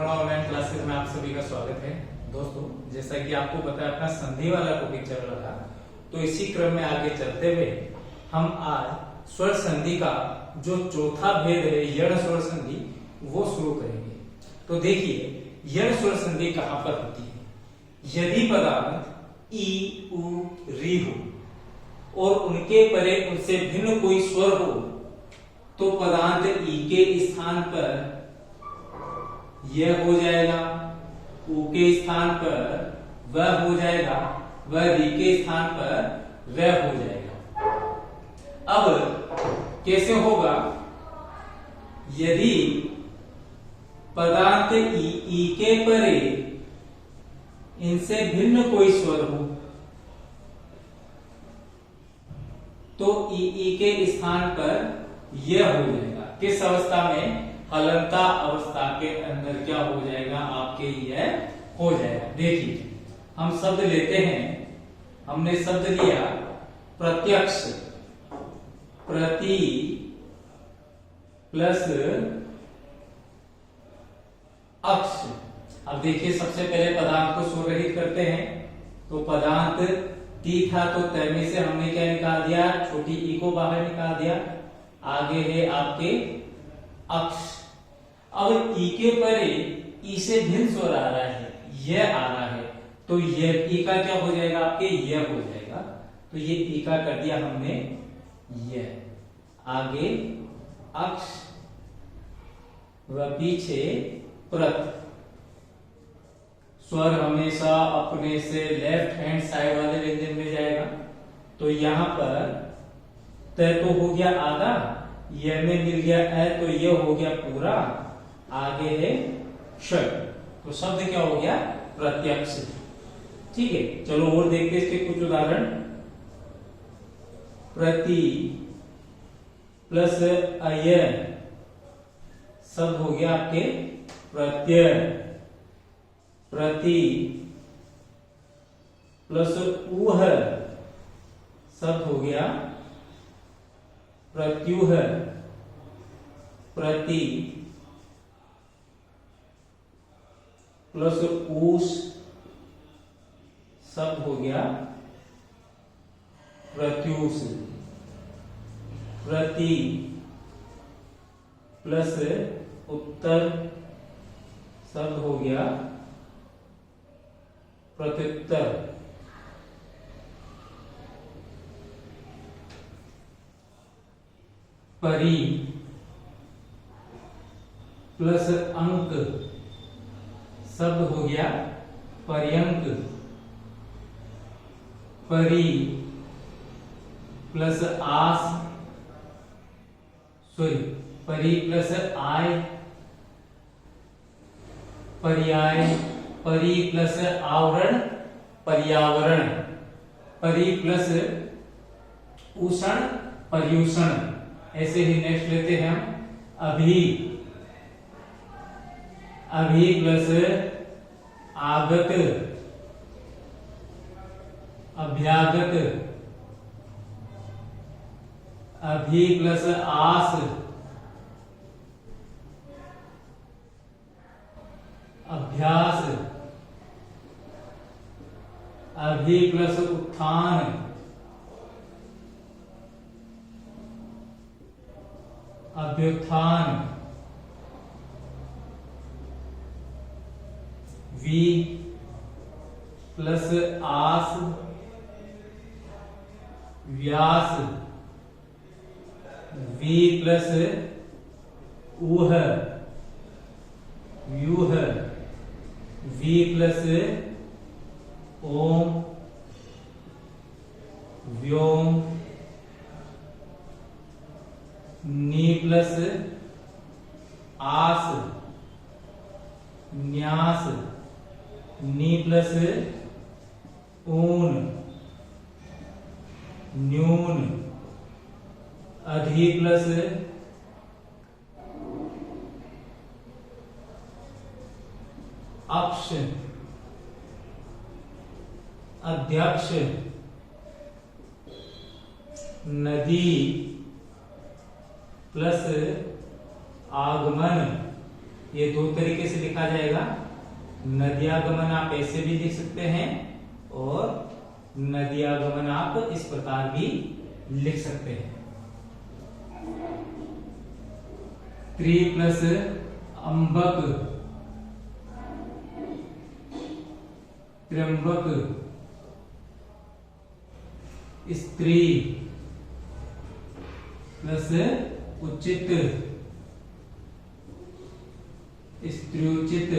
सुनोड़ा online classes में आप सभी का स्वागत है। दोस्तों, जैसा कि आपको पता है अपना संधि वाला टॉपिक चल रहा था, तो इसी क्रम में आगे चलते हुए हम आज स्वर संधि का जो चौथा भेद है यण स्वर संधि वो शुरू करेंगे। तो देखिए, यण स्वर संधि कहां पर होती है। यदि पदार्थ ई उ री हो और उनके परे उनसे भिन्न कोई स्वर हो तो पदार्थ ई के स्थान पर यह हो जाएगा, उ के स्थान पर वह हो जाएगा, वह री के स्थान पर वह हो जाएगा। अब कैसे होगा? यदि पदार्थ ई के परे इनसे भिन्न कोई स्वर हो तो ई के स्थान पर यह हो जाएगा। किस अवस्था में? हलंता अवस्था के अंदर क्या हो जाएगा? आपके यह हो जाएगा। देखिए, हम शब्द लेते हैं। हमने शब्द लिया प्रत्यक्ष, प्रति प्लस अक्ष। अब देखिए, सबसे पहले पदार्थ को स्वरहित करते हैं। तो पदार्थ ती था तो तय में से हमने क्या निकाल दिया? छोटी ई को बाहर निकाल दिया। आगे है आपके अक्ष। अब ई के परे ई से भिन्न स्वर आ रहा है, यह आ रहा है, तो यह ई का क्या हो जाएगा? आपके यह हो जाएगा। तो ये ई का कर दिया हमने यह। आगे अक्ष व पीछे प्रत। स्वर हमेशा अपने से लेफ्ट हैंड साइड वाले व्यंजन में जाएगा। तो यहां पर तय तो हो गया आधा, यह में मिल गया है तो यह हो गया पूरा। आगे है षड। तो शब्द क्या हो गया? प्रत्यक्ष। ठीक है, चलो और देखते हैं इसके कुछ उदाहरण। प्रति प्लस अय शब्द हो गया आपके प्रत्यय। प्रति प्लस ऊह शब्द हो गया प्रत्यूह। प्रति प्लस ऊष शब्द हो गया प्रत्यूष। प्रति प्लस उत्तर शब्द हो गया प्रत्युत्तर। परि प्लस अंक शब्द हो गया पर्यंक। परि प्लस आस, सॉरी, परि प्लस आय पर्याय। परि प्लस आवरण पर्यावरण। परि प्लस उषण पर्यूषण। ऐसे ही नेक्स्ट लेते हैं हम अभी। अभी प्लस आगत अभ्यागत। अभी प्लस आस अभ्यास। अभी प्लस उत्थान अभ्युत्थान। वी प्लस आस व्यास। वी प्लस ऊह व्यूह। वी प्लस ओम व्योम। नी प्लस आस न्यास। नी प्लस ऊन न्यून। अधि प्लस अक्ष अध्यक्ष। नदी प्लस आगमन ये दो तरीके से लिखा जाएगा। नद्यागमन आप ऐसे भी लिख सकते हैं और नद्यागमन आप इस प्रकार भी लिख सकते हैं। त्रि प्लस अंबक, त्र्यंबक, स्त्री प्लस उचित, स्त्रीउचित।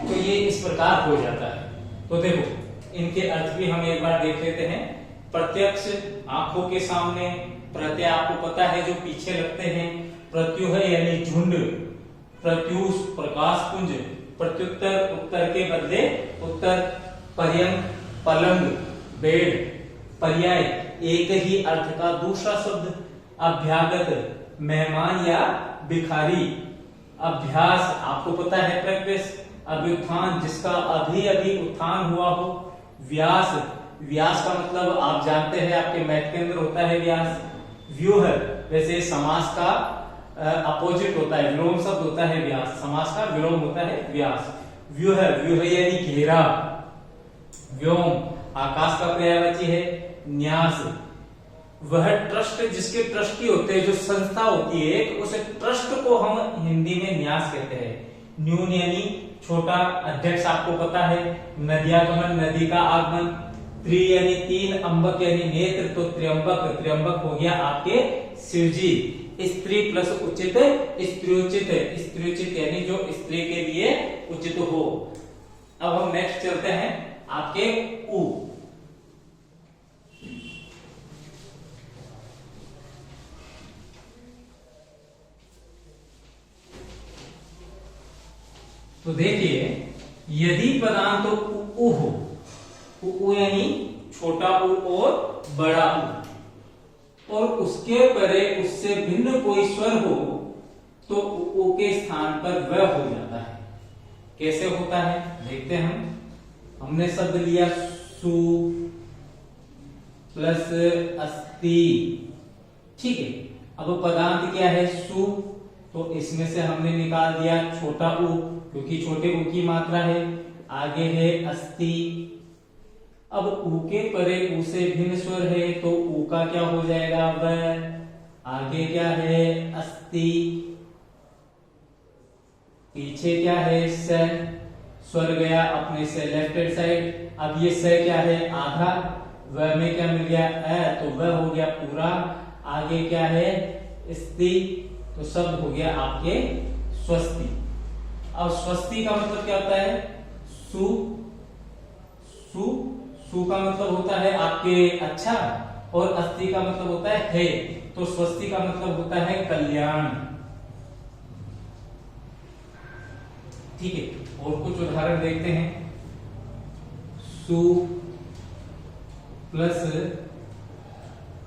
तो ये इस प्रकार हो जाता है। तो देखो इनके अर्थ भी हम एक बार देख लेते हैं। प्रत्यक्ष आंखों के सामने, प्रत्यय आपको पता है जो पीछे लगते हैं, प्रत्यूह यानी झुंड, प्रत्यूष प्रकाश पुंज, प्रत्युत्तर उत्तर के बदले उत्तर, पर्यंक पलंग बेड, पर्याय एक ही अर्थ का दूसरा शब्द, अभ्यागत मेहमान या भिखारी, अभ्यास आपको पता है प्रैक्टिस, अभ्युत्थान जिसका अभी अभी उत्थान हुआ हो, व्यास, व्यास का मतलब आप जानते हैं आपके मैथ के अंदर होता है व्यास, व्यूह वैसे समास का अपोजिट होता है, विलोम शब्द होता है व्यास, समास का विलोम होता है व्यास, व्यूह, व्यूह यानी घेरा, व्योम आकाश का पर्यायवाची है, न्यास वह ट्रस्ट जिसके ट्रस्टी होते हैं, जो संस्था होती है एक, उस ट्रस्ट को हम हिंदी में न्यास कहते हैं। न्यून यानी छोटा, अध्यक्ष आपको पता है, नद्यागमन नदी का आगमन, त्रि यानी तीन, अंबक यानी नेत्र, तो त्र्यंबक, त्र्यंबक हो गया आपके शिवजी, स्त्री प्लस उचित, स्त्रीउचित, स्त्रीउचित यानी जो स्त्री के लिए उचित हो। अब हम नेक्स्ट चलते हैं आपके उ। तो देखिए यदि पदांत तो उ हो, उ यानी छोटा उ और बड़ा उ, और उसके परे उससे भिन्न कोई स्वर हो तो उ के स्थान पर व हो जाता है। कैसे होता है देखते हैं हम। हमने शब्द लिया सु प्लस अस्ति, ठीक है। अब पदांत क्या है सु, तो इसमें से हमने निकाल दिया छोटा उ क्योंकि छोटे उ की मात्रा है, आगे है अस्ति। अब उ के परे उ से भिन्न स्वर है तो उ का क्या हो जाएगा व, आगे क्या है अस्ति, पीछे क्या है स, स्वर गया अपने से लेफ्ट हैंड साइड। अब ये स क्या है आधा, व में क्या मिल गया अ, तो व हो गया पूरा, आगे क्या है स्ति, तो शब्द हो गया आपके स्वस्ति। अब स्वस्ति का मतलब क्या होता है सु, सु, सु का मतलब होता है आपके अच्छा, और अस्ति का मतलब होता है, तो स्वस्ति का मतलब होता है कल्याण, ठीक है। और कुछ उदाहरण देखते हैं। सु प्लस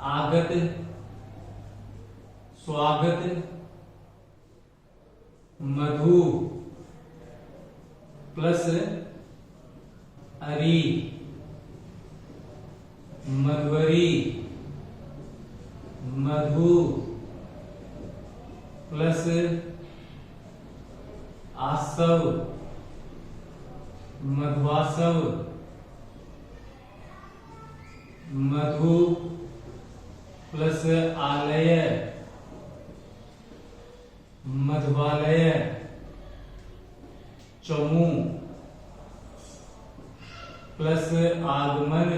आगत, स्वागत, मधु प्लस अरी, मधुवरी, मधु प्लस आसव, मधुआसव, मधु प्लस आलय, मधुवालय, चमू प्लस आगमन,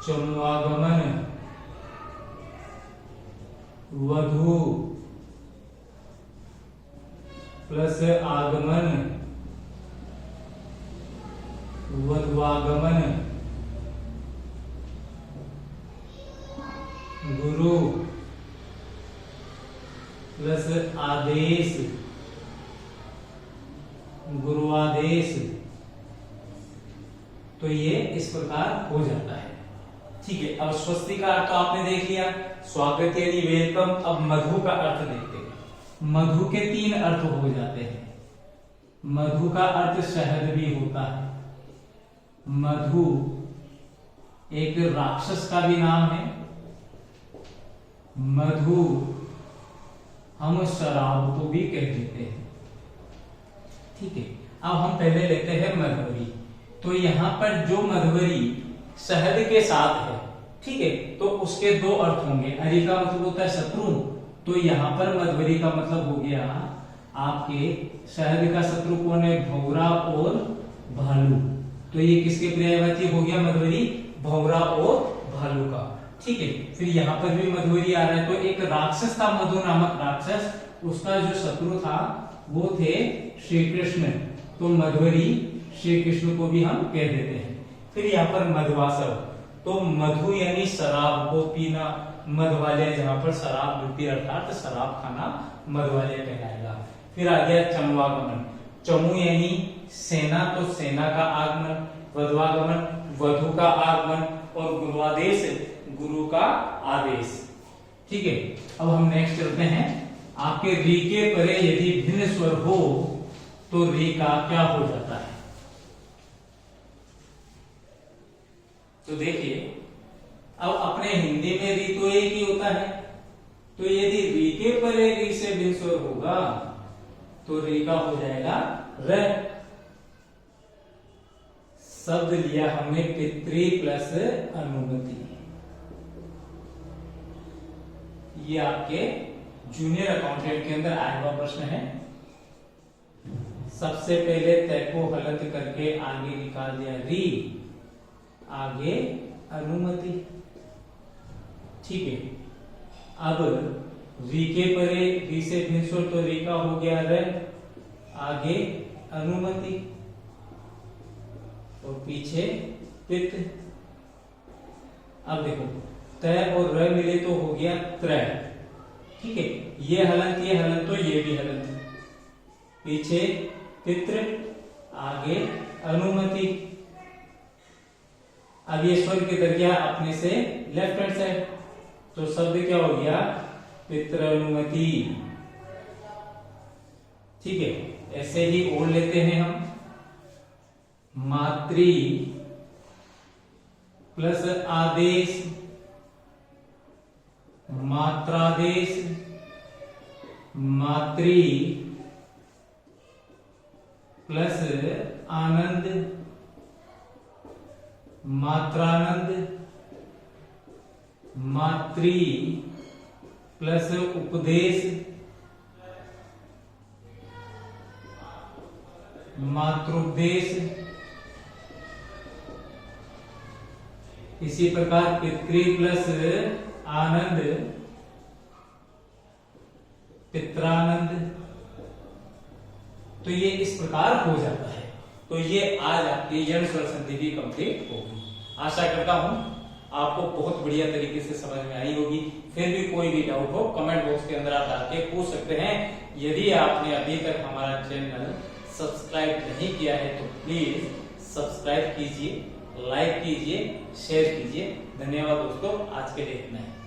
चमुआगमन, वधु प्लस आगमन, वधुआगमन, गुरु प्लस आदेश, गुरुआदेश। तो ये इस प्रकार हो जाता है, ठीक है। अब स्वस्ति का अर्थ तो आपने देख लिया, स्वागत यानी वेलकम। अब मधु का अर्थ देखते हैं। मधु के तीन अर्थ हो जाते हैं। मधु का अर्थ शहद भी होता है। मधु एक राक्षस का भी नाम है। मधु, हम शराब को भी कह देते हैं। ठीक है, अब हम पहले लेते हैं मधुवरी। तो यहाँ पर जो मधुवरी शहद के साथ है, ठीक है, तो उसके दो अर्थ होंगे। अरि का मतलब होता है शत्रु, तो यहाँ पर मधुवरी का मतलब हो गया आपके शहद का शत्रु कौन है, भौरा और भालू। तो ये किसके पर्यायवाची हो गया मधुवरी, भौरा और भालू का। ठीक है, फिर यहाँ पर भी मधुवरी आ रहा है। तो एक राक्षस था मधु नामक राक्षस, उसका जो शत्रु था वो थे श्री कृष्ण, तो मधुवरी श्री कृष्ण को भी हम कह देते हैं। फिर यहाँ पर मधुवासव, तो मधु यानी शराब को पीना, मधुवाले जहां पर शराब मिलती है अर्थात शराब खाना मधुवाले कहलाएगा। फिर आ गया चमवागमन, चमु यानी सेना, तो सेना का आगमन, वधवागमन वधु का आगमन, और गुरुआदेश गुरु का आदेश। ठीक है, अब हम नेक्स्ट चलते हैं। आपके री के परे यदि भिन्न स्वर हो तो री का क्या हो जाता है। तो देखिए, अब अपने हिंदी में री तो एक ही होता है, तो यदि री के परे री से भिन्न स्वर होगा तो री का हो जाएगा र। शब्द लिया हमने पितृ प्लस अनुमति। ये आपके जूनियर अकाउंटेंट के अंदर आया हुआ प्रश्न है। सबसे पहले तय को हलंत करके आगे निकाल दिया री, आगे अनुमति। ठीक है, अब री के परे री से भिन्न स्वर, तो री का हो गया र, आगे अनुमति और पीछे पित्त। अब देखो, तय और र मिले तो हो गया त्रय। ठीक है, ये हलंत तो ये भी हलंत, पीछे पितृ, आगे अनुमति। अब ये स्वर के दरिया अपने से लेफ्ट हैंड साइड, तो शब्द क्या हो गया, पितृ अनुमति। ठीक है, ऐसे ही और लेते हैं हम, मातृ प्लस आदेश, मात्रादेश, मातृ प्लस आनंद, मात्रानंद, मातृ प्लस उपदेश, मातृपदेश। इसी प्रकार पितृ प्लस आनंद, पित्रानंद। तो ये इस प्रकार हो जाता है। तो ये आज आपकी यण स्वर संधि भी कंप्लीट होगी। आशा करता हूं आपको बहुत बढ़िया तरीके से समझ में आई होगी। फिर भी कोई भी डाउट हो कमेंट बॉक्स के अंदर आप डाल के पूछ सकते हैं। यदि आपने अभी तक हमारा चैनल सब्सक्राइब नहीं किया है तो प्लीज सब्सक्राइब कीजिए, लाइक कीजिए, शेयर कीजिए। धन्यवाद दोस्तों, आज के लिए इतना है।